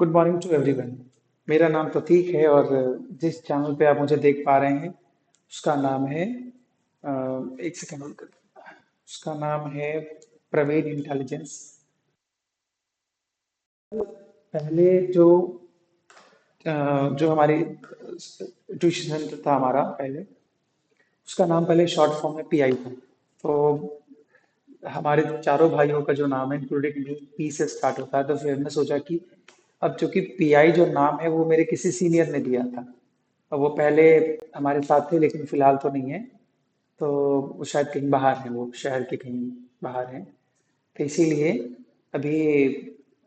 Good morning to everyone. मेरा नाम प्रतीक है और जिस चैनल पे आप मुझे देख पा रहे हैं उसका नाम है एक सेकेंड होल्ड कर। उसका नाम है प्रवीण इंटेलिजेंस। पहले जो हमारी ट्यूशन सेंटर था हमारा पहले, उसका नाम पहले शॉर्ट फॉर्म में पीआई था। तो हमारे चारों भाइयों का जो नाम है इंक्लूडिंग मी पी से स्टार्ट होता है, तो फिर हमने सोचा कि अब चूंकि पीआई जो नाम है वो मेरे किसी सीनियर ने दिया था और वो पहले हमारे साथ थे लेकिन फिलहाल तो नहीं है। तो वो शायद कहीं बाहर है, वो शहर के कहीं बाहर है। तो इसीलिए अभी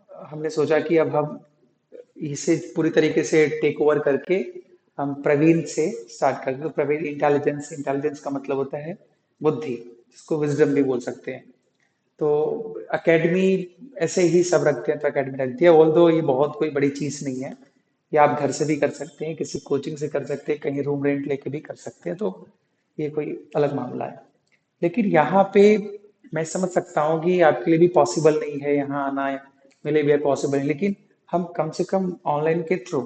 हमने सोचा कि अब हम इसे पूरी तरीके से टेक ओवर करके हम प्रवीण से स्टार्ट करते हैं। तो प्रवीण इंटेलिजेंस, इंटेलिजेंस का मतलब होता है बुद्धि, जिसको विजडम भी बोल सकते हैं। तो एकेडमी ऐसे ही सब रखते हैं तो एकेडमी रख दिया। ऑल दो ये बहुत कोई बड़ी चीज नहीं है, ये आप घर से भी कर सकते हैं, किसी कोचिंग से कर सकते हैं, कहीं रूम रेंट लेके भी कर सकते हैं। तो ये कोई अलग मामला है। लेकिन यहाँ पे मैं समझ सकता हूँ कि आपके लिए भी पॉसिबल नहीं है यहाँ आना, मेरे लिए भी पॉसिबल है, लेकिन हम कम से कम ऑनलाइन के थ्रू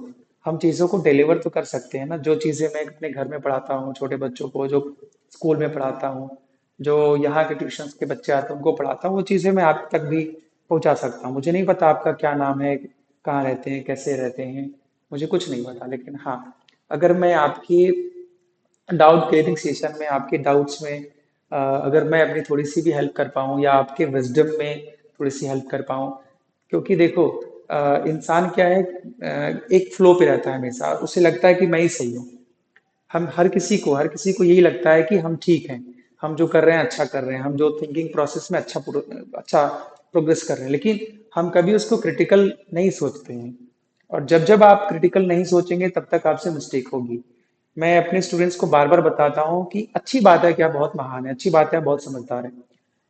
हम चीज़ों को डिलीवर तो कर सकते हैं ना। जो चीज़ें मैं अपने घर में पढ़ाता हूँ छोटे बच्चों को, जो स्कूल में पढ़ाता हूँ, जो यहाँ के ट्यूशंस के बच्चे आते हैं उनको पढ़ाता हूँ, वो चीज़ें मैं आप तक भी पहुँचा सकता हूँ। मुझे नहीं पता आपका क्या नाम है, कहाँ रहते हैं, कैसे रहते हैं, मुझे कुछ नहीं पता, लेकिन हाँ, अगर मैं आपकी डाउट क्लियरिंग सेशन में, आपके डाउट्स में अगर मैं अपनी थोड़ी सी भी हेल्प कर पाऊँ या आपके विजडम में थोड़ी सी हेल्प कर पाऊँ। क्योंकि देखो, इंसान क्या है, एक फ्लो पे रहता है हमेशा, उसे लगता है कि मैं ही सही हूँ। हम हर किसी को यही लगता है कि हम ठीक हैं, हम जो कर रहे हैं अच्छा कर रहे हैं, हम जो थिंकिंग प्रोसेस में अच्छा प्रोग्रेस कर रहे हैं, लेकिन हम कभी उसको क्रिटिकल नहीं सोचते हैं। और जब जब आप क्रिटिकल नहीं सोचेंगे तब तक आपसे मिस्टेक होगी। मैं अपने स्टूडेंट्स को बार बार बताता हूँ कि अच्छी बात है कि आप बहुत महान है, अच्छी बात है आप बहुत समझदार है,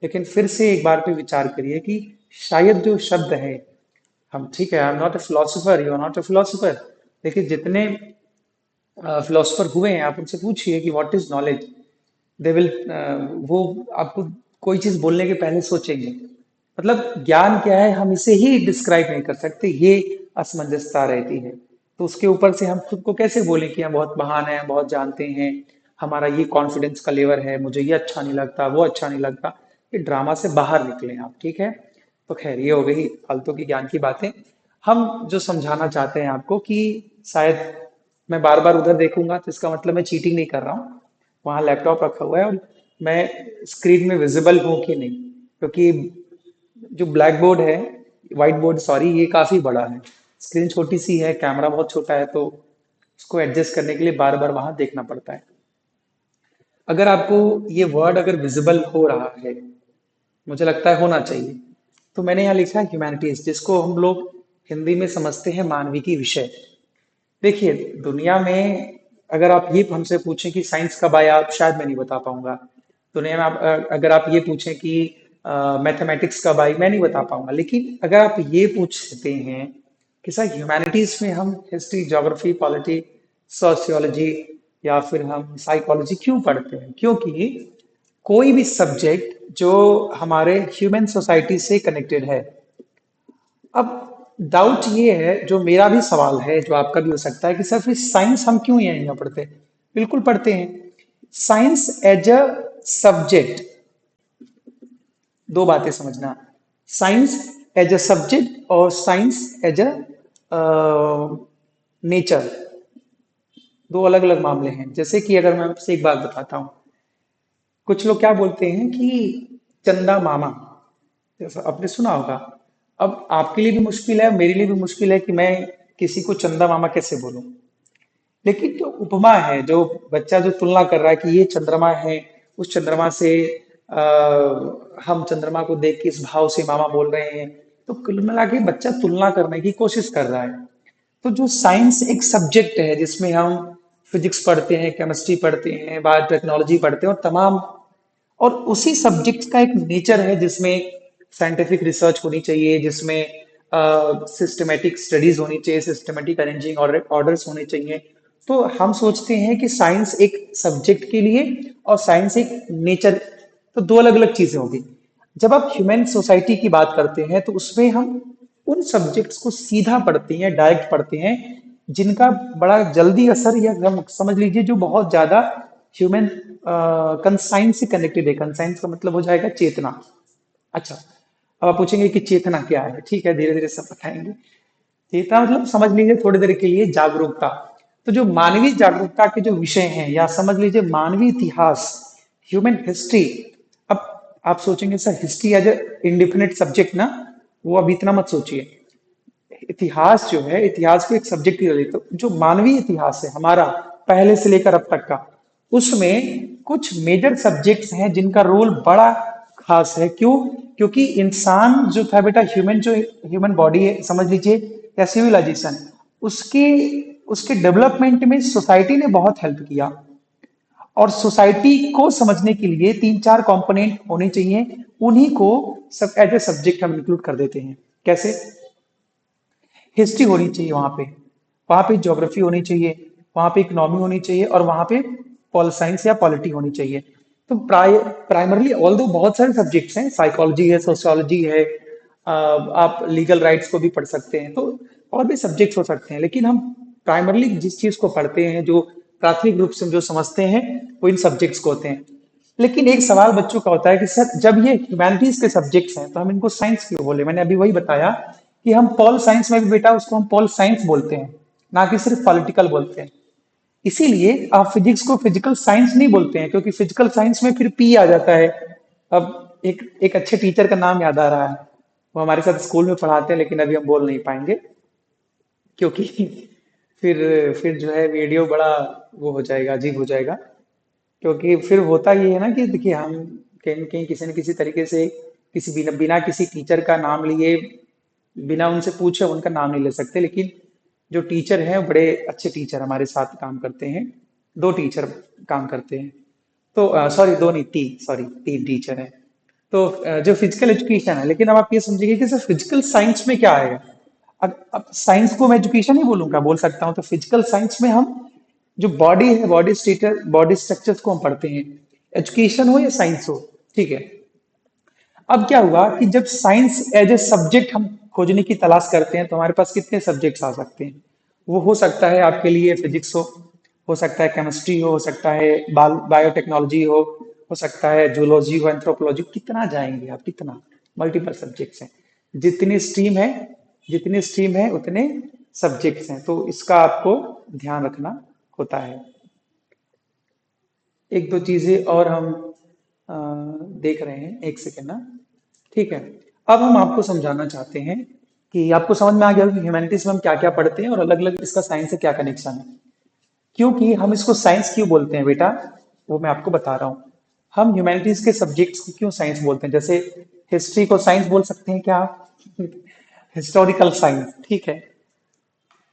लेकिन फिर से एक बार पे विचार करिए कि शायद जो शब्द है, हम ठीक है, I am not a philosopher, you are not a philosopher, लेकिन जितने फिलोसोफर हुए हैं आप उनसे पूछिए कि what is knowledge. They will, वो आपको कोई चीज बोलने के पहले सोचेंगे। मतलब ज्ञान क्या है हम इसे ही डिस्क्राइब नहीं कर सकते, ये असमंजसता रहती है। तो उसके ऊपर से हम खुद को कैसे बोलें कि हम बहुत महान हैं, बहुत जानते हैं, हमारा ये कॉन्फिडेंस का लेवल है, मुझे ये अच्छा नहीं लगता, वो अच्छा नहीं लगता। ये ड्रामा से बाहर निकले आप, ठीक है। तो खैर, ये हो गई फालतू की ज्ञान की बातें। हम जो समझाना चाहते हैं आपको कि शायद मैं बार बार उधर देखूंगा तो इसका मतलब मैं चीटिंग नहीं कर रहा हूँ। वहां लैपटॉप रखा हुआ है और मैं स्क्रीन में विजिबल हूँ कि नहीं, क्योंकि जो ब्लैक बोर्ड है, व्हाइट बोर्ड सॉरी, ये काफी बड़ा है, स्क्रीन छोटी सी है, कैमरा बहुत छोटा है, तो उसको एडजस्ट करने के लिए बार बार वहां देखना पड़ता है। अगर आपको ये वर्ड अगर विजिबल हो रहा है, मुझे लगता है होना चाहिए, तो मैंने यहाँ लिखा है ह्यूमैनिटीज, जिसको हम लोग हिंदी में समझते हैं मानविकी विषय। देखिए, दुनिया में अगर आप ये हमसे पूछें कि साइंस कब आया, आप शायद मैं नहीं बता पाऊंगा। दुनिया में आप अगर आप ये पूछें कि मैथमेटिक्स कब आई, मैं नहीं बता पाऊंगा। लेकिन अगर आप ये पूछते हैं कि सर ह्यूमैनिटीज में हम हिस्ट्री, ज्योग्राफी, पॉलिटी, सोशियोलॉजी या फिर हम साइकोलॉजी क्यों पढ़ते हैं, क्योंकि कोई भी सब्जेक्ट जो हमारे ह्यूमन सोसाइटी से कनेक्टेड है। अब डाउट ये है, जो मेरा भी सवाल है, जो आपका भी हो सकता है, कि सर फिर साइंस हम क्यों यहाँ पढ़ते हैं। बिल्कुल पढ़ते हैं। साइंस एज अ सब्जेक्ट, दो बातें समझना। साइंस एज अ सब्जेक्ट और साइंस एज अ नेचर, दो अलग अलग मामले हैं। जैसे कि अगर मैं आपसे एक बात बताता हूँ, कुछ लोग क्या बोलते हैं कि चंदा मामा, जैसा आपने सुना होगा। अब आपके लिए भी मुश्किल है, मेरे लिए भी मुश्किल है कि मैं किसी को चंदा मामा कैसे बोलूं। लेकिन जो उपमा है, जो बच्चा जो तुलना कर रहा है कि ये चंद्रमा है, उस चंद्रमा से आ, हम चंद्रमा को देख के इस भाव से मामा बोल रहे हैं, तो कुल मिला के बच्चा तुलना करने की कोशिश कर रहा है। तो जो साइंस एक सब्जेक्ट है जिसमें हम फिजिक्स पढ़ते हैं, केमिस्ट्री पढ़ते हैं, बायोटेक्नोलॉजी पढ़ते हैं और तमाम, और उसी सब्जेक्ट का एक नेचर है जिसमें साइंटिफिक रिसर्च होनी चाहिए, जिसमें सिस्टमेटिक स्टडीज होनी चाहिए, सिस्टमेटिक अरेंजिंग ऑर्डर्स होने चाहिए। तो हम सोचते हैं कि साइंस एक सब्जेक्ट के लिए और साइंस एक नेचर, तो दो अलग अलग चीजें होगी। जब आप ह्यूमन सोसाइटी की बात करते हैं तो उसमें हम उन सब्जेक्ट्स को सीधा पढ़ते हैं, डायरेक्ट पढ़ते हैं, जिनका बड़ा जल्दी असर, या हम समझ लीजिए जो बहुत ज्यादा ह्यूमन कंसाइंस से कनेक्टेड है। कंसाइंस का मतलब हो जाएगा चेतना। अच्छा, अब आप पूछेंगे कि चेतना क्या है, ठीक है, धीरे धीरे सब बताएंगे। चेतना मतलब समझ लीजिए थोड़ी देर के लिए जागरूकता। तो जो मानवीय जागरूकता के जो विषय हैं, या समझ लीजिए मानवीय इतिहास, ह्यूमन हिस्ट्री। अब आप सोचेंगे sir history as a indefinite subject ना, वो अभी इतना मत सोचिए। इतिहास जो है, इतिहास को एक सब्जेक्ट ही ले, तो जो मानवीय इतिहास है हमारा पहले से लेकर अब तक का, उसमें कुछ मेजर सब्जेक्ट्स हैं जिनका रोल बड़ा खास है। क्यों? क्योंकि इंसान जो था बेटा, ह्यूमन बॉडी है समझ लीजिए, या सिविलाइजेशन, उसके उसके डेवलपमेंट में सोसाइटी ने बहुत हेल्प किया। और सोसाइटी को समझने के लिए तीन चार कंपोनेंट होने चाहिए, उन्हीं को सब एज ए सब्जेक्ट हम इंक्लूड कर देते हैं। कैसे? हिस्ट्री होनी चाहिए वहां पे ज्योग्राफी होनी चाहिए, वहां पे इकोनॉमी होनी चाहिए, और वहां पे पॉल साइंस या पॉलिटी होनी चाहिए। तो प्राइमरली ऑल दो बहुत सारे सब्जेक्ट्स हैं, साइकोलॉजी है, सोशियोलॉजी है, आप लीगल राइट्स को भी पढ़ सकते हैं, तो और भी सब्जेक्ट्स हो सकते हैं, लेकिन हम प्राइमरली जिस चीज को पढ़ते हैं, जो प्राथमिक रूप से हम जो समझते हैं, वो इन सब्जेक्ट्स को होते हैं। लेकिन एक सवाल बच्चों का होता है कि सर जब ये ह्यूमैनिटीज के सब्जेक्ट्स हैं तो हम इनको साइंस क्यों बोले? मैंने अभी वही बताया कि हम पॉल साइंस में भी बेटा उसको हम पॉल साइंस बोलते हैं, ना कि सिर्फ पॉलिटिकल बोलते हैं। इसीलिए आप फिजिक्स को फिजिकल साइंस नहीं बोलते हैं, क्योंकि फिजिकल साइंस में फिर पी आ जाता है। अब एक अच्छे टीचर का नाम याद आ रहा है, वो हमारे साथ स्कूल में पढ़ाते हैं, लेकिन अभी हम बोल नहीं पाएंगे, क्योंकि फिर जो है वीडियो बड़ा वो हो जाएगा, अजीब हो जाएगा। क्योंकि फिर होता ये है ना कि देखिए, हम कहीं न कहीं किसी न किसी तरीके से किसी बिना बिना किसी टीचर का नाम लिए, बिना उनसे पूछे उनका नाम नहीं ले सकते। लेकिन जो टीचर हैं, बड़े अच्छे टीचर हमारे साथ काम करते हैं। दो टीचर काम करते हैं। तो सॉरी, दो नहीं, तीन, सॉरी, तीन टीचर हैं। तो जो फिजिकल एजुकेशन है, लेकिन अब आप ये समझिए कि सर फिजिकल साइंस में क्या आएगा? अब साइंस को मैं एजुकेशन ही बोलूंगा, बोल सकता हूँ। तो फिजिकल साइंस में हम जो बॉडी है, बॉडी स्ट्रक्चर्स को हम पढ़ते हैं, एजुकेशन हो या साइंस हो, ठीक है। अब क्या हुआ कि जब साइंस एज ए सब्जेक्ट हम खोजने की तलाश करते हैं, तो हमारे पास कितने सब्जेक्ट्स आ सकते हैं? वो हो सकता है आपके लिए फिजिक्स हो सकता है केमिस्ट्री हो सकता है बायोटेक्नोलॉजी हो सकता है जूलॉजी हो, एंथ्रोपोलॉजी, कितना जाएंगे आप, कितना? मल्टीपल सब्जेक्ट्स हैं। जितनी स्ट्रीम है जितनी स्ट्रीम है उतने सब्जेक्ट्स हैं, तो इसका आपको ध्यान रखना होता है। एक दो चीजें और हम अ, देख रहे हैं, एक सेकेंड ना। ठीक है, अब हम आपको समझाना चाहते हैं कि आपको समझ में आ गया कि ह्यूमैनिटीज में हम क्या क्या पढ़ते हैं और अलग अलग इसका साइंस से क्या कनेक्शन है। क्योंकि हम इसको साइंस क्यों बोलते हैं बेटा, वो मैं आपको बता रहा हूँ। हम ह्यूमैनिटीज के सब्जेक्ट्स को क्यों साइंस बोलते हैं? जैसे हिस्ट्री को साइंस बोल सकते हैं क्या आप? हिस्टोरिकल साइंस, ठीक है।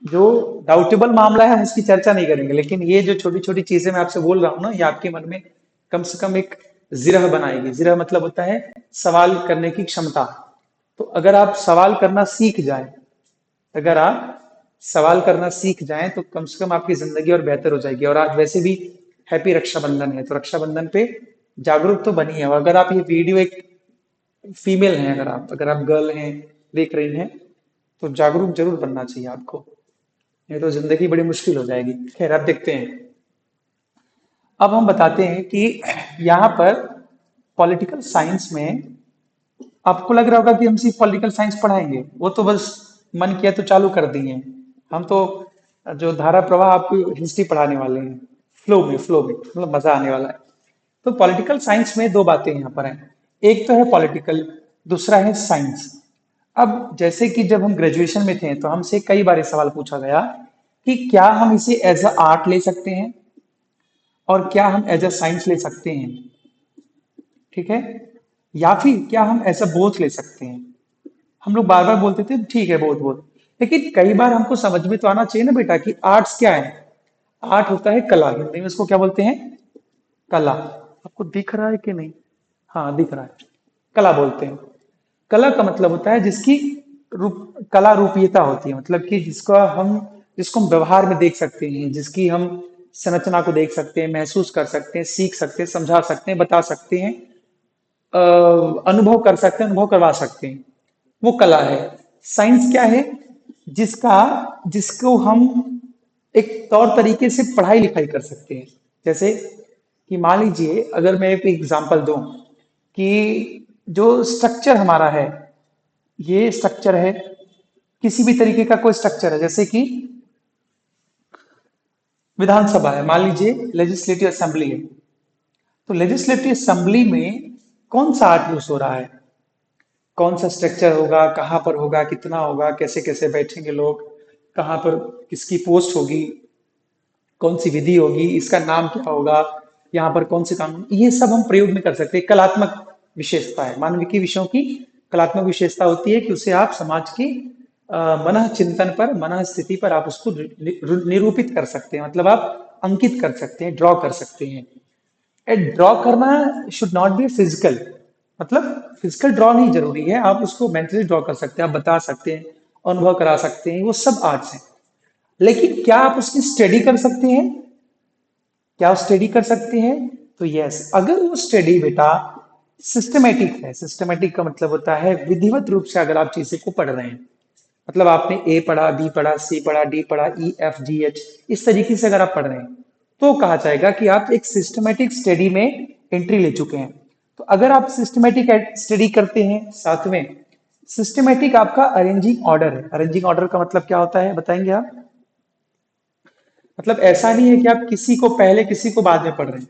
जो डाउटेबल मामला है हम उसकी चर्चा नहीं करेंगे, लेकिन ये जो छोटी छोटी चीजें मैं आपसे बोल रहा हूँ ना, ये आपके मन में कम से कम एक जिरह बनाएगी। जिरह मतलब होता है सवाल करने की क्षमता। तो अगर आप सवाल करना सीख जाएं, अगर आप सवाल करना सीख जाएं, तो कम से कम आपकी जिंदगी और बेहतर हो जाएगी। और आज वैसे भी हैप्पी रक्षाबंधन है, तो रक्षाबंधन पे जागरूक तो बनिए। और अगर आप ये वीडियो एक फीमेल हैं, अगर आप गर्ल हैं, देख रही हैं, तो जागरूक जरूर बनना चाहिए आपको, नहीं तो जिंदगी बड़ी मुश्किल हो जाएगी। खैर, आप देखते हैं। अब हम बताते हैं कि यहाँ पर पॉलिटिकल साइंस में आपको लग रहा होगा कि हम सिर्फ पॉलिटिकल साइंस पढ़ाएंगे, वो तो बस मन किया तो चालू कर दिए। हम तो जो धारा प्रवाह आपको हिस्ट्री पढ़ाने वाले हैं, फ्लो में मतलब मजा आने वाला है। तो पॉलिटिकल साइंस में दो बातें यहाँ पर हैं। एक तो है पॉलिटिकल, दूसरा है साइंस। अब जैसे कि जब हम ग्रेजुएशन में थे, तो हमसे कई बार ये सवाल पूछा गया कि क्या हम इसे एज अ आर्ट ले सकते हैं और क्या हम एज अ साइंस ले सकते हैं, ठीक है, या फिर क्या हम ऐसा बोथ ले सकते हैं। हम लोग बार बार बोलते थे ठीक है बोथ बोथ, लेकिन कई बार हमको समझ में तो आना चाहिए ना बेटा कि आर्ट्स क्या है। आर्ट होता है कला, हिंदी में इसको क्या बोलते हैं? कला। आपको दिख रहा है कि नहीं? हाँ, दिख रहा है। कला बोलते हैं। कला का मतलब होता है जिसकी कला रूपीयता होती है, मतलब कि जिसको हम व्यवहार में देख सकते हैं, जिसकी हम संरचना को देख सकते हैं, महसूस कर सकते हैं, सीख सकते हैं, समझा सकते हैं, बता सकते हैं, अनुभव कर सकते हैं, अनुभव करवा सकते हैं, वो कला है। साइंस क्या है? जिसका जिसको हम एक तौर तरीके से पढ़ाई लिखाई कर सकते हैं। जैसे कि मान लीजिए, अगर मैं एक एग्जांपल दूं कि जो स्ट्रक्चर हमारा है, ये स्ट्रक्चर है, किसी भी तरीके का कोई स्ट्रक्चर है, जैसे कि विधानसभा है, मान लीजिए लेजिस्लेटिव असेंबली है। तो लेजिस्लेटिव असेंबली में कौन सा आर्ट यूज हो रहा है, कौन सा स्ट्रक्चर होगा, कहाँ पर होगा, कितना होगा, कैसे कैसे बैठेंगे लोग, कहाँ पर किसकी पोस्ट होगी, कौन सी विधि होगी, इसका नाम क्या होगा, यहाँ पर कौन से कानून, ये सब हम प्रयोग में कर सकते हैं। कलात्मक विशेषता है, मानविकी विषयों की कलात्मक विशेषता होती है कि उसे आप समाज की मन चिंतन पर, मन स्थिति पर आप उसको निरूपित कर सकते हैं, मतलब आप अंकित कर सकते हैं, ड्रॉ कर सकते हैं। ड्रॉ करना शुड नॉट बी फिजिकल, मतलब फिजिकल ड्रॉ नहीं जरूरी है, आप उसको मेंटली ड्रॉ कर सकते हैं, आप बता सकते हैं, अनुभव करा सकते हैं, वो सब आर्ट्स हैं। लेकिन क्या आप उसकी स्टडी कर सकते हैं? क्या आप स्टडी कर सकते हैं? तो यस, अगर वो स्टडी बेटा सिस्टमेटिक है, सिस्टमेटिक का मतलब होता है विधिवत रूप से अगर आप चीजें को पढ़ रहे हैं, मतलब आपने ए पढ़ा, बी पढ़ा, सी पढ़ा, डी पढ़ा, ई एफ जी एच, इस तरीके से अगर आप पढ़ रहे हैं, तो कहा जाएगा कि आप एक सिस्टमेटिक स्टडी में एंट्री ले चुके हैं। तो अगर आप सिस्टमेटिक स्टडी करते हैं, साथ में सिस्टमेटिक आपका अरेंजिंग ऑर्डर है। अरेंजिंग ऑर्डर का मतलब क्या होता है, बताएंगे आप? मतलब ऐसा नहीं है कि आप किसी को पहले किसी को बाद में पढ़ रहे हैं।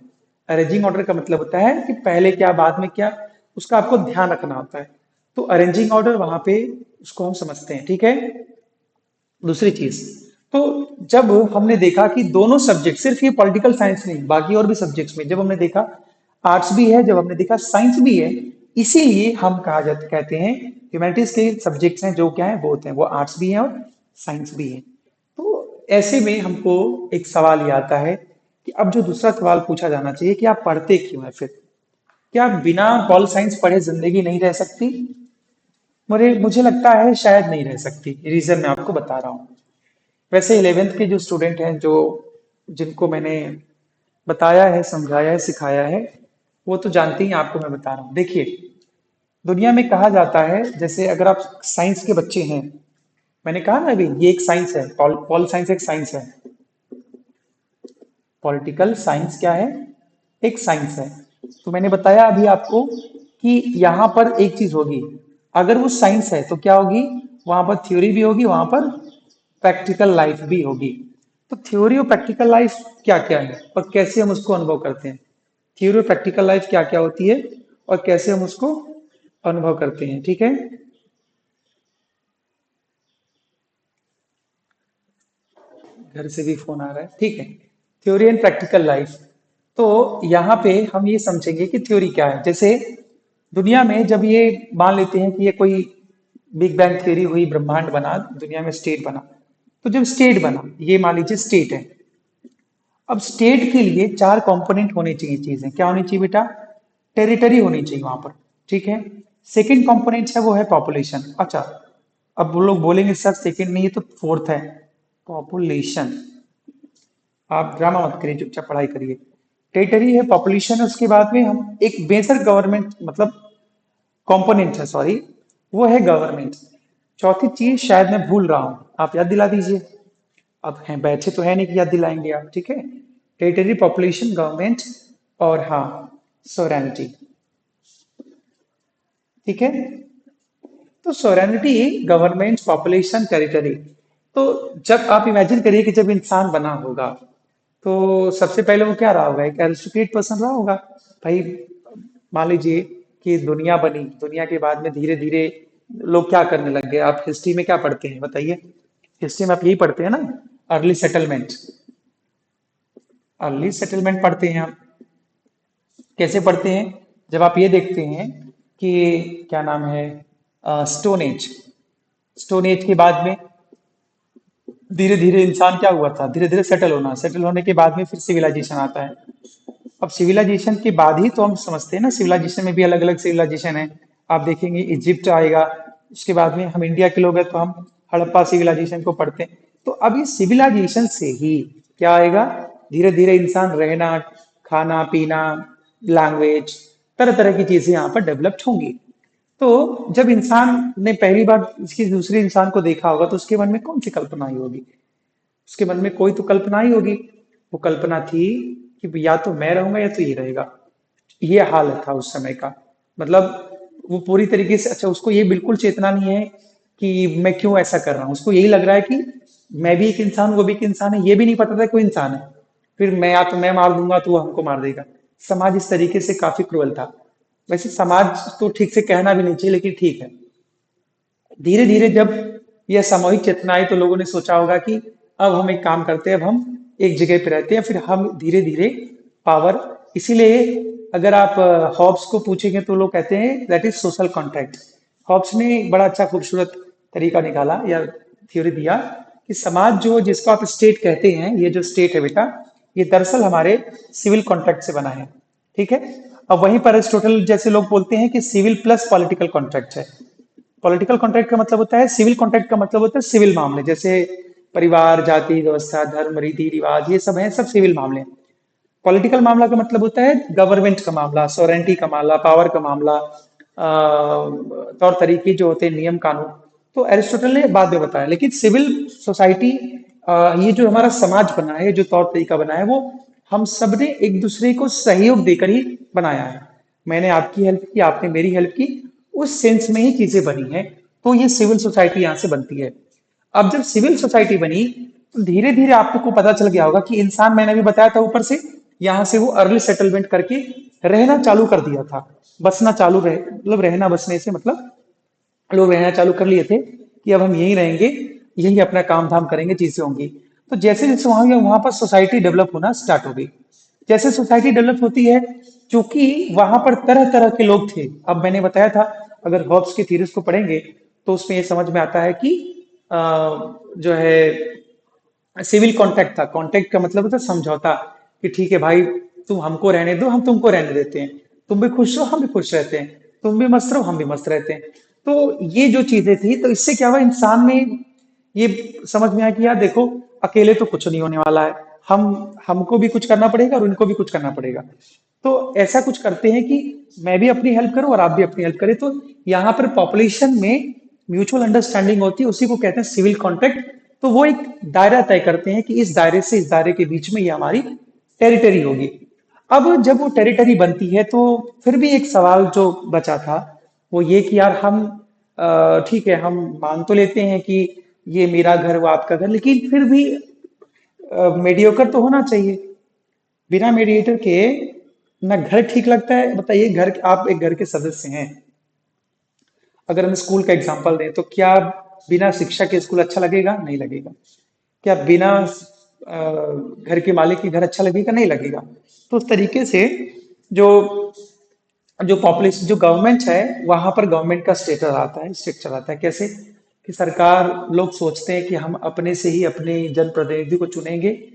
अरेंजिंग ऑर्डर का मतलब होता है कि पहले क्या बाद में क्या, उसका आपको ध्यान रखना होता है। तो अरेंजिंग ऑर्डर वहां पे उसको हम समझते हैं, ठीक है। दूसरी चीज, तो जब हमने देखा कि दोनों सब्जेक्ट, सिर्फ ये पॉलिटिकल साइंस नहीं, बाकी और भी सब्जेक्ट्स में जब हमने देखा आर्ट्स भी है, जब हमने देखा साइंस भी है, इसीलिए हम कहा जाता कहते हैं ह्यूमैनिटीज के सब्जेक्ट्स हैं जो क्या है, बोथ हैं, वो आर्ट्स भी हैं और साइंस भी है। तो ऐसे में हमको एक सवाल ये आता है कि अब जो दूसरा सवाल पूछा जाना चाहिए कि आप पढ़ते क्यों है फिर? क्या बिना पॉल साइंस पढ़े जिंदगी नहीं रह सकती? मुझे लगता है शायद नहीं रह सकती। रीजन मैं आपको बता रहा हूँ। वैसे 11th के जो स्टूडेंट हैं, जो जिनको मैंने बताया है, समझाया है, सिखाया है, वो तो जानते ही हैं, आपको मैं बता रहा हूँ। देखिए, दुनिया में कहा जाता है, जैसे अगर आप साइंस के बच्चे हैं, मैंने कहा ना अभी, ये एक साइंस है, पॉल साइंस एक साइंस है। पॉलिटिकल साइंस क्या है? एक साइंस है। तो मैंने बताया अभी आपको कि यहाँ पर एक चीज होगी, अगर वो साइंस है तो क्या होगी, वहां पर थ्योरी भी होगी, वहां पर प्रैक्टिकल लाइफ भी होगी। तो थ्योरी और प्रैक्टिकल लाइफ क्या क्या है और कैसे हम उसको अनुभव करते हैं, थ्योरी और प्रैक्टिकल लाइफ क्या क्या होती है और कैसे हम उसको अनुभव करते हैं, ठीक है। घर से भी फोन आ रहा है, ठीक है। थ्योरी एंड प्रैक्टिकल लाइफ, तो यहाँ पे हम ये समझेंगे कि थ्योरी क्या है। जैसे दुनिया में जब ये मान लेते हैं कि ये कोई बिग बैंग थ्योरी हुई, ब्रह्मांड बना, दुनिया में स्टेट बना, तो जब स्टेट बना, ये मान लीजिए स्टेट है। अब स्टेट के लिए चार कंपोनेंट होने चाहिए, चीजें क्या होनी चाहिए बेटा? टेरिटरी होनी चाहिए वहां पर, ठीक है। सेकंड कंपोनेंट है वो है पॉपुलेशन। अच्छा, अब वो लोग बोलेंगे सर सेकंड नहीं है तो फोर्थ है, पॉपुलेशन। आप ड्रामा मत करिए, चुपचाप पढ़ाई करिए। टेरिटरी है, पॉपुलेशन है, उसके बाद में हम एक बेसर गवर्नमेंट, मतलब कंपोनेंट है, सॉरी, वो है गवर्नमेंट। चौथी चीज शायद मैं भूल रहा हूं, आप याद दिला दीजिए। अब हैं बैठे तो है नहीं कि याद दिलाएंगे आप, ठीक है। टेरिटरी, पॉपुलेशन, गवर्नमेंट, और हाँ, सोरेनिटी, ठीक है। तो सोरेनिटी, गवर्नमेंट, पॉपुलेशन, टेरिटरी। तो जब आप इमेजिन करिए कि जब इंसान बना होगा, तो सबसे पहले वो क्या रहा होगा, एक एरिस्टोक्रेट पर्सन रहा होगा। भाई मान लीजिए कि दुनिया बनी, दुनिया के बाद में धीरे धीरे लोग क्या करने लग गए। आप हिस्ट्री में क्या पढ़ते हैं बताइए? हिस्ट्री में आप यही पढ़ते हैं ना, अर्ली सेटलमेंट। अर्ली सेटलमेंट पढ़ते हैं आप। कैसे पढ़ते हैं? जब आप ये देखते हैं कि क्या नाम है, स्टोन एज। स्टोन एज के बाद में धीरे धीरे इंसान क्या हुआ था, धीरे धीरे सेटल होना, सेटल होने के बाद में फिर सिविलाइजेशन आता है। अब सिविलाइजेशन के बाद ही तो हम समझते हैं ना, सिविलाइजेशन में भी अलग अलग सिविलाइजेशन है। आप देखेंगे इजिप्ट आएगा, उसके बाद में हम इंडिया के लोग हैं तो हम हड़प्पा सिविलाइजेशन को पढ़ते हैं। तो अब ये सिविलाइजेशन से ही क्या आएगा, धीरे धीरे इंसान रहना, खाना पीना, लैंग्वेज, तरह तरह की चीजें यहाँ पर डेवलप्ड होंगी। तो जब इंसान ने पहली बार इसकी दूसरे इंसान को देखा होगा तो उसके मन में कौन सी कल्पना आई होगी? उसके मन में कोई तो कल्पना ही होगी। वो कल्पना थी कि या तो मैं रहूंगा या तो ये रहेगा। ये हाल था उस समय का। मतलब वो पूरी तरीके से, अच्छा, उसको ये बिल्कुल चेतना नहीं है कि मैं क्यों ऐसा कर रहा हूँ। उसको यही लग रहा है कि मैं भी एक इंसान हूँ, वो भी एक इंसान है। ये भी नहीं पता था कोई इंसान है। फिर मैं, या तो मैं मार दूंगा तो वो हमको मार देगा। समाज इस तरीके से काफी क्रूअल था। वैसे समाज तो ठीक से कहना भी नहीं चाहिए, लेकिन ठीक है। धीरे धीरे जब यह सामूहिक चेतना आई तो लोगों ने सोचा होगा कि अब हम एक काम करते हैं, अब हम एक जगह पे रहते हैं, फिर हम धीरे धीरे पावर। इसीलिए अगर आप हॉब्स को पूछेंगे तो लोग कहते हैं that is social contract. Hobbes ने बड़ा अच्छा खूबसूरत तरीका निकाला या थ्योरी दिया कि समाज जो, जिसको आप स्टेट कहते हैं, ये जो स्टेट है बेटा, ये दरअसल हमारे सिविल कॉन्ट्रैक्ट से बना है। ठीक है। अब वहीं पर अरिस्टोटल जैसे लोग बोलते हैं कि सिविल प्लस पॉलिटिकल कॉन्ट्रैक्ट है। पॉलिटिकल कॉन्ट्रैक्ट का मतलब होता है, सिविल कॉन्ट्रैक्ट का मतलब होता है सिविल मामले, जैसे परिवार, जाति व्यवस्था, धर्म, रीति रिवाज, ये सब है, सब सिविल मामले। पॉलिटिकल मामला का मतलब होता है गवर्नमेंट का मामला, सोरेंटी का मामला, पावर का मामला, तौर तरीके जो होते हैं, नियम कानून। तो एरिस्टोटल ने बाद में बताया, लेकिन सिविल सोसाइटी, ये जो हमारा समाज बना है, जो तौर तरीका बना है, वो हम सब ने एक दूसरे को सहयोग देकर ही बनाया है। मैंने आपकी हेल्प की, आपने मेरी हेल्प की, उस सेंस में ही चीजें बनी हैं। तो ये सिविल सोसाइटी यहाँ से बनती है। अब जब सिविल सोसाइटी बनी तो धीरे धीरे आपको पता चल गया होगा कि इंसान, मैंने भी बताया था ऊपर से, यहाँ से वो अर्ली सेटलमेंट करके रहना चालू कर दिया था। बसना चालू रहे, मतलब रहना बसने से मतलब लोग रहना चालू कर लिए थे कि अब हम यहीं रहेंगे, यहीं अपना काम धाम करेंगे, चीजें होंगी। तो जैसे जैसे वहां वहां पर सोसाइटी डेवलप होना स्टार्ट हो गई। जैसे सोसाइटी डेवलप होती है, क्योंकि वहां पर तरह तरह के लोग थे। अब मैंने बताया था, अगर हॉब्स की थ्योरीज को पढ़ेंगे तो उसमें ये समझ में आता है कि अ, जो है सिविल कॉन्ट्रैक्ट था। कॉन्ट्रैक्ट का मतलब होता है समझौता, कि ठीक है भाई, तुम हमको रहने दो, हम तुमको रहने देते हैं। तुम भी खुश रहो, हम भी खुश रहते हैं। तुम भी मस्त रहो, हम भी मस्त रहते हैं। तो ये जो चीजें थी, तो इससे क्या हुआ, इंसान में ये समझ में आया कि यार देखो, अकेले तो कुछ नहीं होने वाला है। हम हमको भी कुछ करना पड़ेगा और उनको भी कुछ करना पड़ेगा। तो ऐसा कुछ करते हैं कि मैं भी अपनी हेल्प करूं और आप भी अपनी हेल्प करें। तो यहाँ पर पॉपुलेशन में म्यूचुअल अंडरस्टैंडिंग होती है, उसी को कहते हैं सिविल कॉन्ट्रैक्ट। तो वो एक दायरा तय करते हैं कि इस दायरे से इस दायरे के बीच में ये हमारी टेरिटरी होगी। अब जब वो टेरिटरी बनती है तो फिर भी एक सवाल जो बचा था, वो ये कि यार हम, ठीक है, हम मान तो लेते हैं कि ये मेरा घर, वो आपका घर, लेकिन फिर भी मीडियोकर तो होना चाहिए। बिना मीडिएटर के ना घर ठीक लगता है। बताइए, घर, आप एक घर के सदस्य हैं। अगर हम स्कूल का एग्जांपल दें तो क्या बिना शिक्षा के स्कूल अच्छा लगेगा? नहीं लगेगा। क्या बिना घर के मालिक के घर अच्छा लगेगा? नहीं लगेगा। तो उस तरीके से जो जो पॉपुलेशन, जो गवर्नमेंट है, वहां पर गवर्नमेंट का स्टेटस आता है, स्ट्रक्चर आता है। कैसे? कि सरकार, लोग सोचते हैं कि हम अपने से ही अपने जनप्रतिनिधि को चुनेंगे।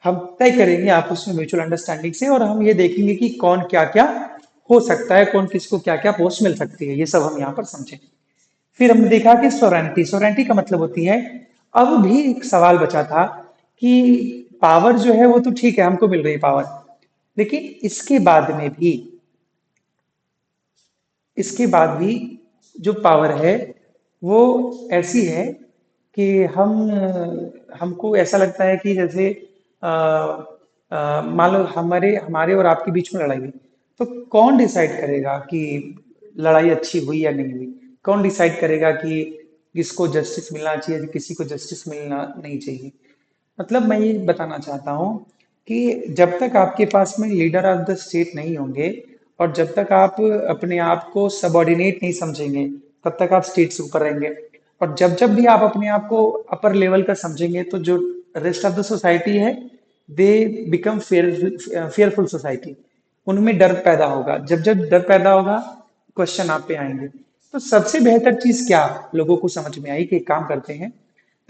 हम तय करेंगे आपस में म्यूचुअल अंडरस्टैंडिंग से, और हम ये देखेंगे कि कौन क्या क्या हो सकता है, कौन किसको क्या क्या पोस्ट मिल सकती है, ये सब हम यहाँ पर समझें। फिर हमने देखा कि सोरेंटी, सोरेंटी का मतलब होती है, अब भी एक सवाल बचा था कि पावर जो है वो तो ठीक है, हमको मिल रही है पावर, लेकिन इसके बाद भी जो पावर है वो ऐसी है कि हमको ऐसा लगता है कि जैसे मान लो हमारे हमारे और आपके बीच में लड़ाई हुई, तो कौन डिसाइड करेगा कि लड़ाई अच्छी हुई या नहीं हुई? कौन डिसाइड करेगा कि किसको जस्टिस मिलना चाहिए, किसी को जस्टिस मिलना नहीं चाहिए? मतलब मैं ये बताना चाहता हूँ कि जब तक आपके पास में लीडर ऑफ द स्टेट नहीं होंगे, और जब तक आप अपने आप को सबॉर्डिनेट नहीं समझेंगे, तब तक आप स्टेट से ऊपर रहेंगे। और जब जब भी आप अपने आप को अपर लेवल का समझेंगे, तो जो रेस्ट ऑफ द सोसाइटी है, दे बिकम फेयरफुल सोसाइटी। उनमें डर पैदा होगा। जब जब डर पैदा होगा, क्वेश्चन आप पे आएंगे। तो सबसे बेहतर चीज क्या लोगों को समझ में आई कि एक काम करते हैं,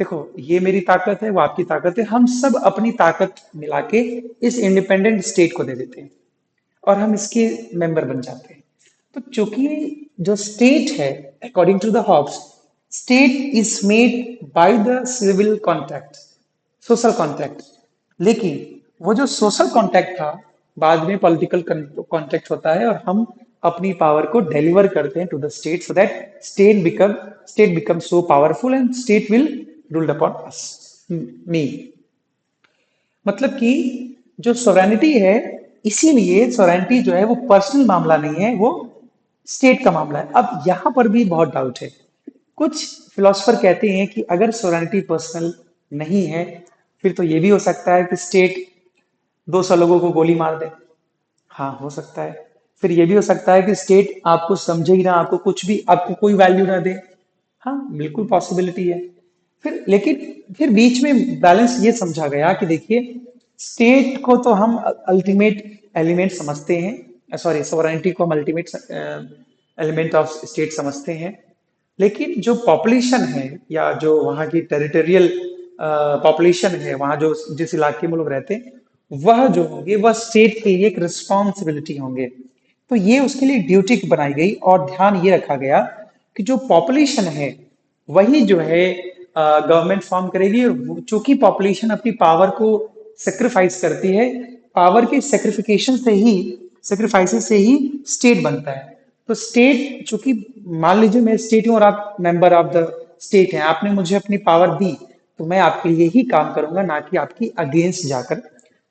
देखो, ये मेरी ताकत है, वो आपकी ताकत है, हम सब अपनी ताकत मिला के इस इंडिपेंडेंट स्टेट को दे देते हैं और हम इसके मेंबर बन जाते हैं। तो चूंकि जो स्टेट है, according to the Hobbes, state is made by the civil contract, social contract. लेकिन वो जो सोशल कॉन्ट्रैक्ट था, बाद में पॉलिटिकल कॉन्ट्रैक्ट होता है, और हम अपनी पावर को डिलीवर करते हैं to the state so that state become so powerful and state will ruled upon us me. मतलब कि जो सोवरेनिटी है, इसीलिए सोवरेनिटी जो है वो पर्सनल मामला नहीं है, वो स्टेट का मामला है। अब यहां पर भी बहुत डाउट है। कुछ फिलोसफर कहते हैं कि अगर सोवरेनिटी पर्सनल नहीं है, फिर तो ये भी हो सकता है कि स्टेट 200 लोगों को गोली मार दे। हाँ, हो सकता है। फिर ये भी हो सकता है कि स्टेट आपको समझे ही ना, आपको कुछ भी, आपको कोई वैल्यू ना दे। हाँ, बिल्कुल पॉसिबिलिटी है। फिर लेकिन फिर बीच में बैलेंस ये समझा गया कि देखिए, स्टेट को तो हम अल्टीमेट एलिमेंट समझते हैं, सॉरी, सोवरेनिटी को हम अल्टीमेट एलिमेंट ऑफ स्टेट समझते हैं। लेकिन जो पॉपुलेशन है, या जो वहाँ की टेरिटोरियल पॉपुलेशन है, वहाँ जो जिस इलाके में लोग रहते हैं, वह जो होंगे वह स्टेट के लिए एक रिस्पॉन्सिबिलिटी होंगे। तो ये उसके लिए ड्यूटी बनाई गई, और ध्यान ये रखा गया कि जो पॉपुलेशन है वही जो है गवर्नमेंट फॉर्म करेगी। और चूंकि पॉपुलेशन अपनी पावर को सेक्रीफाइस करती है, पावर के सेक्रीफाइसेस से ही स्टेट बनता है। तो स्टेट चूंकि, मान लीजिए मैं स्टेट हूं और आप मेंबर ऑफ द स्टेट हैं, आपने मुझे अपनी पावर दी, तो मैं आपके लिए ही काम करूंगा, ना कि आपकी अगेंस्ट जाकर।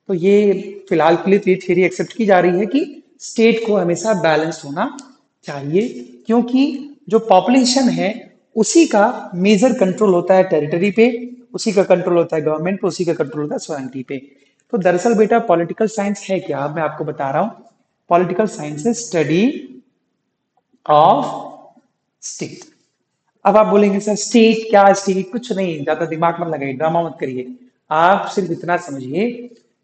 तो ये फिलहाल के लिए तो ये थियरी एक्सेप्ट की जा रही है कि स्टेट को हमेशा बैलेंस होना चाहिए, क्योंकि जो पॉपुलेशन है उसी का मेजर कंट्रोल होता है टेरिटरी पे, उसी का कंट्रोल होता है गवर्नमेंट पे, उसी का कंट्रोल होता है सोवेरेनिटी पे। तो दरअसल बेटा पॉलिटिकल साइंस है क्या, अब मैं आपको बता रहा हूँ। Political science is study of state. अब आप बोलेंगे सर स्टेट क्या, स्टेट कुछ नहीं, ज्यादा दिमाग मत लगाइए, ड्रामा मत करिए। आप सिर्फ इतना समझिए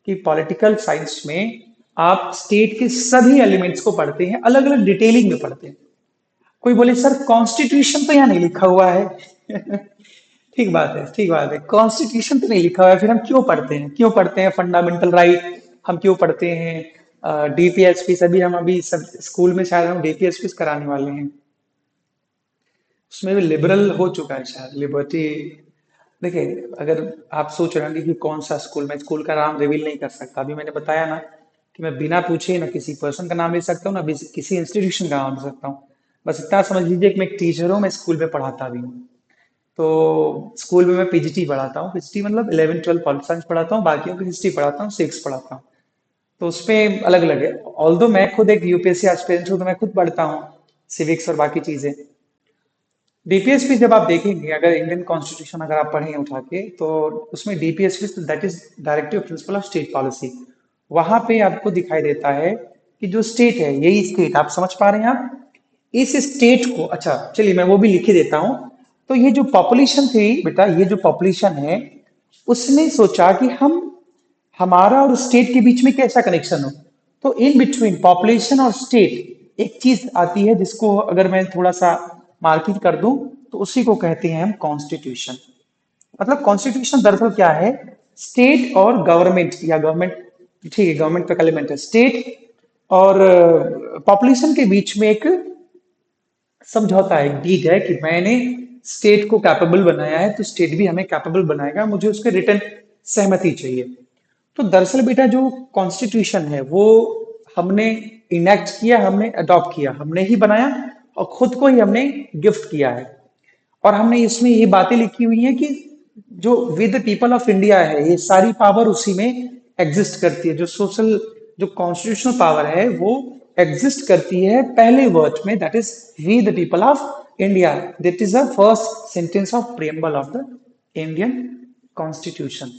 कि पॉलिटिकल साइंस में आप स्टेट के सभी एलिमेंट्स को पढ़ते हैं, अलग अलग डिटेलिंग में पढ़ते हैं। कोई बोले सर कॉन्स्टिट्यूशन तो यहाँ नहीं लिखा हुआ है। ठीक बात है, ठीक बात है, कॉन्स्टिट्यूशन तो नहीं लिखा हुआ है, फिर हम क्यों पढ़ते हैं, क्यों पढ़ते हैं फंडामेंटल राइट, हम क्यों पढ़ते हैं डीपीएसपी। सभी हम अभी सब स्कूल में शायद हम डीपीएसपी कराने वाले हैं, उसमें भी लिबरल हो चुका है शायद, लिबर्टी। देखिए, अगर आप सोच रहे हैं कि कौन सा स्कूल, मैं स्कूल का नाम रिवील नहीं कर सकता। अभी मैंने बताया ना कि मैं बिना पूछे ना किसी पर्सन का नाम ले सकता हूँ, ना किसी इंस्टीट्यूशन का नाम ले सकता हूँ। बस इतना समझ लीजिए कि मैं एक टीचर हूँ, मैं स्कूल में पढ़ाता भी हूँ। तो स्कूल में मैं पीजीटी पढ़ाता हूँ, पीजीटी मतलब 11 12 पॉलिटिकल साइंस पढ़ाता हूँ, बाकियों की हिस्ट्री पढ़ाता हूँ, सिक्स पढ़ाता हूँ। तो उसमें अलग अलग है। ऑल्दो मैं खुद एक यूपीएससी एस्पिरेंट हूँ, तो मैं खुद पढ़ता हूँ सिविक्स और बाकी चीजें। डीपीएसपी जब आप देखेंगे, अगर इंडियन कॉन्स्टिट्यूशन अगर आप पढ़ेंगे उठा के, तो उसमें DPSP that is directive principle of state policy, वहां पे आपको दिखाई देता है कि जो स्टेट है, यही स्टेट आप समझ पा रहे हैं आप, इस स्टेट को, अच्छा चलिए मैं वो भी लिख ही देता हूं। तो ये जो पॉपुलेशन थी बेटा, ये जो पॉपुलेशन है, उसने सोचा कि हम, हमारा और स्टेट के बीच में कैसा कनेक्शन हो। तो इन बिटवीन पॉपुलेशन और स्टेट एक चीज आती है, जिसको अगर मैं थोड़ा सा मार्किंग कर दूं, तो उसी को कहते हैं हम कॉन्स्टिट्यूशन। मतलब कॉन्स्टिट्यूशन दरअसल क्या है, स्टेट और गवर्नमेंट, या गवर्नमेंट, ठीक है गवर्नमेंट का एलिमेंट है, स्टेट और पॉपुलेशन के बीच में एक समझौता है, एक डीड है कि मैंने स्टेट को कैपेबल बनाया है, तो स्टेट भी हमें कैपेबल बनाएगा, मुझे उसके रिटर्न सहमति चाहिए। तो दरअसल बेटा जो कॉन्स्टिट्यूशन है वो हमने इनेक्ट किया, हमने अडॉप्ट किया, हमने ही बनाया, और खुद को ही हमने गिफ्ट किया है। और हमने इसमें ये बातें लिखी हुई हैं कि जो with the people of India है, ये सारी पावर उसी में एग्जिस्ट करती है। जो सोशल, जो कॉन्स्टिट्यूशनल पावर है वो एग्जिस्ट करती है पहले वर्ड में, that is we the people of India. That is the first sentence of preamble of the Indian constitution.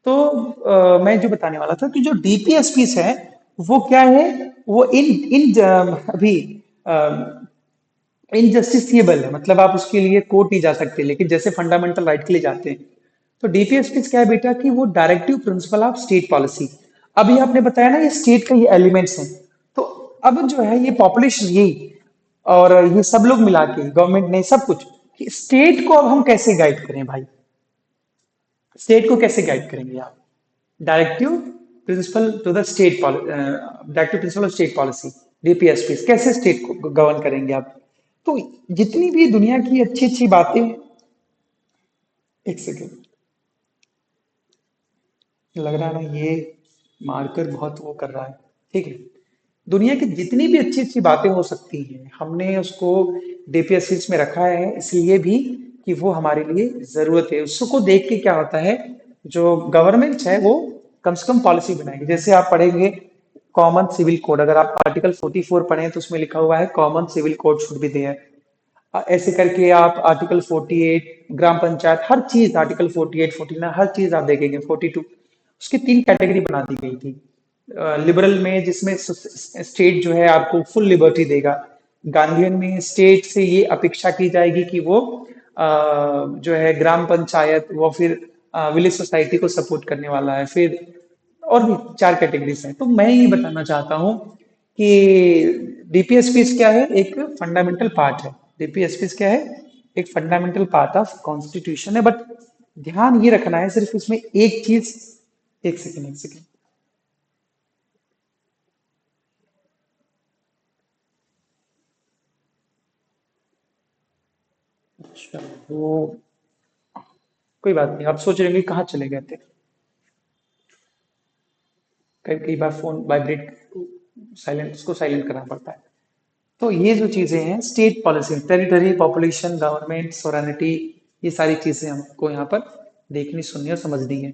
तो मैं जो बताने वाला था कि जो डीपीएसपीस है वो क्या है, वो इन इन अभी इनजस्टिसिएबल है, मतलब आप उसके लिए कोर्ट नहीं जा सकते, लेकिन जैसे फंडामेंटल राइट के लिए जाते हैं। तो डीपीएसपी क्या है बेटा कि वो directive principle of state policy. अभी आपने बताया ना ये स्टेट का ये एलिमेंट्स हैं। तो अब जो है ये पॉपुलेशन यही, और ये सब लोग मिला के गवर्नमेंट ने सब कुछ, कि स्टेट को अब हम कैसे गाइड करें भाई, स्टेट को कैसे गाइड करेंगे आप। Directive principle to the state, directive principle of state policy, DPSP, कैसे स्टेट को गवर्न करेंगे आप। तो जितनी भी दुनिया की अच्छी अच्छी बातें, एक सेकेंड, लग रहा है ना ये मार्कर बहुत वो कर रहा है, ठीक है। दुनिया की जितनी भी अच्छी अच्छी बातें हो सकती हैं हमने उसको डीपीएससी में रखा है इसलिए भी कि वो हमारे लिए जरूरत है। उसको देख के क्या होता है, जो गवर्नमेंट है वो कम से कम पॉलिसी बनाएगी। जैसे आप पढ़ेंगे कॉमन सिविल कोड, अगर आप आर्टिकल 44 पढ़ें तो उसमें लिखा हुआ है common civil code should be there. ऐसे करके आप आर्टिकल 48 ग्राम पंचायत, हर चीज आर्टिकल 48 49 हर चीज आप देखेंगे 42, उसकी तीन कैटेगरी बना दी गई थी। लिबरल में जिसमें स्टेट जो है आपको फुल लिबर्टी देगा, गांधीयन में स्टेट से ये अपेक्षा की जाएगी कि वो जो है ग्राम पंचायत वो फिर विलेज सोसाइटी को सपोर्ट करने वाला है। फिर और भी चार कैटेगरीज हैं। तो मैं ये बताना चाहता हूँ कि डीपीएसपीस क्या है, एक फंडामेंटल पार्ट है। डीपीएसपीस क्या है, एक फंडामेंटल पार्ट ऑफ कॉन्स्टिट्यूशन है। बट ध्यान ये रखना है सिर्फ इसमें एक चीज, एक सेकेंड एक सेकेंड। अच्छा, वो कोई बात नहीं, आप सोच रहे होंगे कहाँ चले गए थे। कई कई बार फोन वाइब्रेट, साइलेंट, उसको साइलेंट करना पड़ता है। तो ये जो चीजें हैं state policy, territory, population, government, sovereignty, ये सारी चीजें हमको यहाँ पर देखनी सुननी और समझनी है।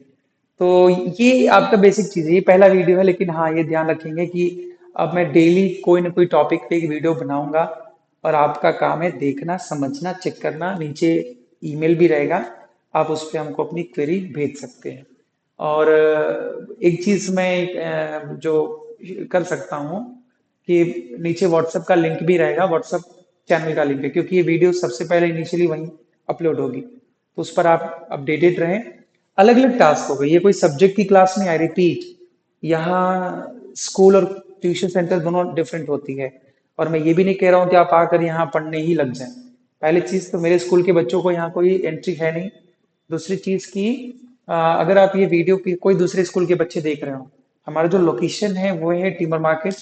तो ये आपका बेसिक चीज है, ये पहला वीडियो है। लेकिन हाँ ये ध्यान रखेंगे कि अब मैं डेली कोई ना कोई टॉपिक पे एक वीडियो बनाऊंगा और आपका काम है देखना, समझना, चेक करना। नीचे ईमेल भी रहेगा, आप उस पर हमको अपनी क्वेरी भेज सकते हैं। और एक चीज मैं जो कर सकता हूँ कि नीचे व्हाट्सएप का लिंक भी रहेगा, व्हाट्सएप चैनल का लिंक है, क्योंकि ये वीडियो सबसे पहले इनिशियली वहीं अपलोड होगी, तो उस पर आप अपडेटेड रहें। अलग अलग टास्क होगा, ये कोई सब्जेक्ट की क्लास नहीं, आई रिपीट, यहाँ स्कूल और ट्यूशन सेंटर दोनों डिफरेंट होती है। और मैं ये भी नहीं कह रहा हूँ कि आप आकर यहाँ पढ़ने ही लग जाएं। पहली चीज तो मेरे स्कूल के बच्चों को यहाँ कोई एंट्री है नहीं। दूसरी चीज की अगर आप ये वीडियो की कोई दूसरे स्कूल के बच्चे देख रहे हो, हमारा जो लोकेशन है वो है टीमर मार्केट।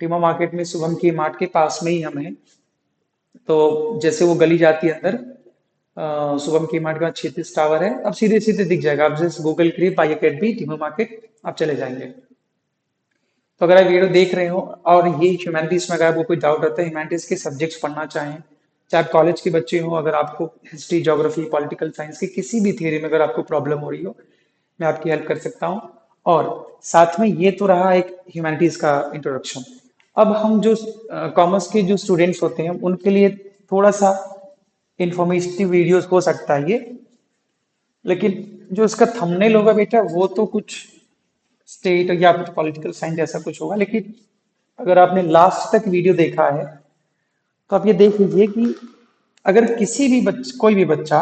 टीमर मार्केट में शुभम की मार्ट के पास में ही हम हैं। तो जैसे वो गली जाती है अंदर, शुभम की मार्ट के बाद क्षितिज टावर है, अब सीधे सीधे दिख जाएगा। आप जैसे गूगल करिए पाई अकेडमी टीमर मार्केट, आप चले जाएंगे। तो अगर आप वीडियो देख रहे हो और ये ह्यूमैनिटीज में अगर आपको कोई डाउट रहता है, ह्यूमैनिटीज के सब्जेक्ट्स पढ़ना चाहें, चाहे आप कॉलेज के बच्चे हो, अगर आपको हिस्ट्री, ज्योग्राफी, पॉलिटिकल साइंस की किसी भी थियरी में अगर आपको प्रॉब्लम हो रही हो, मैं आपकी हेल्प कर सकता हूँ। और साथ में ये तो रहा एक ह्यूमैनिटीज का इंट्रोडक्शन। अब हम जो कॉमर्स के जो स्टूडेंट्स होते हैं उनके लिए थोड़ा सा इंफॉर्मेटिव वीडियोस हो सकता है ये, लेकिन जो इसका थंबनेल होगा बेटा वो तो कुछ स्टेट या फिर पॉलिटिकल साइंस ऐसा कुछ होगा। लेकिन अगर आपने लास्ट तक वीडियो देखा है तो आप ये देख लीजिए कि अगर किसी भी कोई भी बच्चा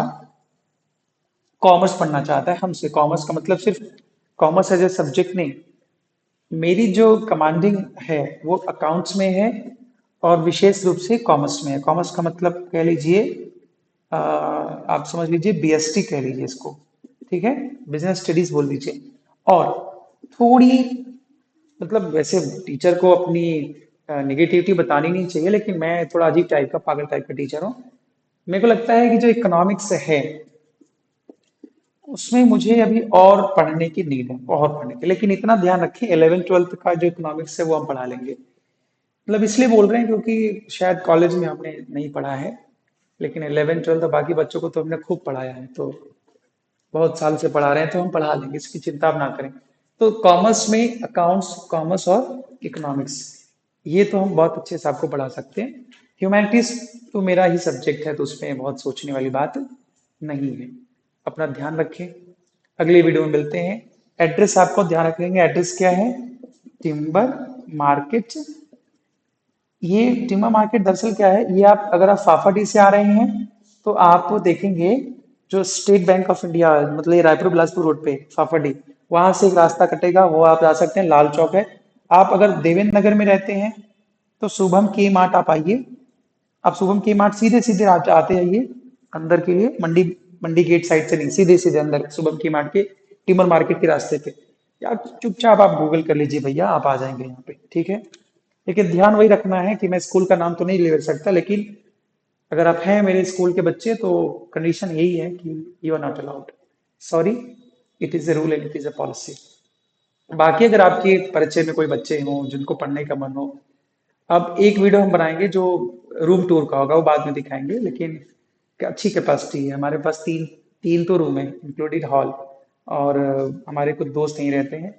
कॉमर्स पढ़ना चाहता है हमसे, कॉमर्स का मतलब सिर्फ कॉमर्स एज ए सब्जेक्ट नहीं, मेरी जो कमांडिंग है वो अकाउंट्स में है और विशेष रूप से कॉमर्स में है। कॉमर्स का मतलब कह लीजिए आप समझ लीजिए बीएसटी कह लीजिए इसको, ठीक है, बिजनेस स्टडीज बोल दीजिए। और थोड़ी, मतलब वैसे टीचर को अपनी निगेटिविटी बतानी नहीं चाहिए, लेकिन मैं थोड़ा अजीब टाइप का, पागल टाइप का टीचर हूँ। मेरे को लगता है कि जो इकोनॉमिक्स है उसमें मुझे अभी और पढ़ने की नीड है, और पढ़ने की। लेकिन इतना ध्यान रखें 11th 12th का जो इकोनॉमिक्स है वो हम पढ़ा लेंगे। मतलब इसलिए बोल रहे हैं क्योंकि शायद कॉलेज में हमने नहीं पढ़ा है, लेकिन 11th 12th बाकी बच्चों को तो हमने खूब पढ़ाया है, तो बहुत साल से पढ़ा रहे हैं, तो हम पढ़ा लेंगे, इसकी चिंता आप ना करें। तो कॉमर्स में अकाउंट्स, कॉमर्स और इकोनॉमिक्स, ये तो हम बहुत अच्छे से आपको पढ़ा सकते हैं। ह्यूमैनिटीज तो मेरा ही सब्जेक्ट है, तो उसमें बहुत सोचने वाली बात नहीं है। अपना ध्यान रखें, अगले वीडियो में मिलते हैं। एड्रेस आपको ध्यान रखेंगे, एड्रेस क्या है, टिम्बर मार्केट। ये टिम्बर मार्केट दरअसल क्या है, ये आप अगर आप फाफाडी से आ रहे हैं तो आप देखेंगे जो स्टेट बैंक ऑफ इंडिया, मतलब ये रायपुर बिलासपुर रोड पे फाफाडी, वहां से एक रास्ता कटेगा, वो आप जा सकते हैं, लाल चौक है। आप अगर देवेंद्र नगर में रहते हैं तो शुभम के मार्ट आप आइए, आप शुभम के मार्ट सीधे सीधे आते आइए अंदर के लिए, मंडी, मंडी गेट साइड से नहीं, सीधे सीधे अंदर शुभम की मार्ट के टिम्बर मार्केट के रास्ते पे। या चुपचाप आप गूगल कर लीजिए भैया, आप आ जाएंगे यहाँ पे, ठीक है। लेकिन ध्यान वही रखना है कि मैं स्कूल का नाम तो नहीं ले सकता, लेकिन अगर आप हैं मेरे स्कूल के बच्चे तो कंडीशन यही है कि you are not allowed. Sorry, it is a rule and it is a policy. बाकी अगर आपके परिचय में कोई बच्चे हों जिनको पढ़ने का मन हो, अब एक वीडियो हम बनाएंगे जो रूम टूर का होगा, वो बाद में दिखाएंगे, लेकिन अच्छी कैपेसिटी है हमारे पास। तीन तीन तो रूम है इंक्लूडिंग हॉल। और हमारे कुछ दोस्त यहीं रहते हैं,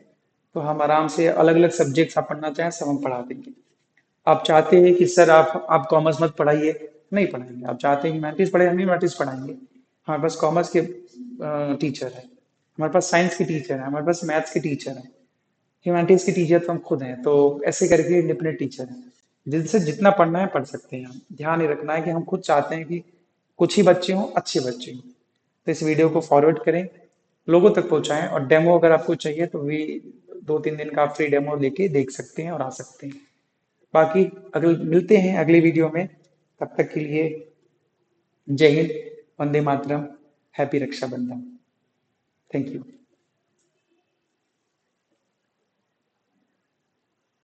तो हम आराम से अलग अलग सब्जेक्ट्स आप पढ़ना चाहें सब हम पढ़ा देंगे। आप चाहते हैं कि सर आप कॉमर्स मत पढ़ाइए, नहीं पढ़ाएंगे। आप चाहते हैं ह्यूमैनिटीज पढ़े, हम ह्यूमैनिटीज पढ़ाएंगे। हमारे पास कॉमर्स के टीचर है, हमारे पास साइंस के टीचर है, हमारे पास मैथ्स के टीचर है, ह्यूमैनिटीज के टीचर तो हम खुद हैं। तो ऐसे करके इंडिपेंडेंट टीचर हैं, जिनसे जितना पढ़ना है पढ़ सकते हैं। हम ध्यान ये रखना है कि हम खुद चाहते हैं कि कुछ ही बच्चे हों, अच्छे बच्चे हों। तो इस वीडियो को फॉरवर्ड करें, लोगों तक पहुंचाएं, और डेमो अगर आपको चाहिए तो भी 2-3 दिन का आप फ्री डेमो लेके देख सकते हैं और आ सकते हैं। बाकी अगले मिलते हैं अगली वीडियो में, तब तक के लिए Jai Hind, Vande Mataram, happy Rakshabandhan. Thank you.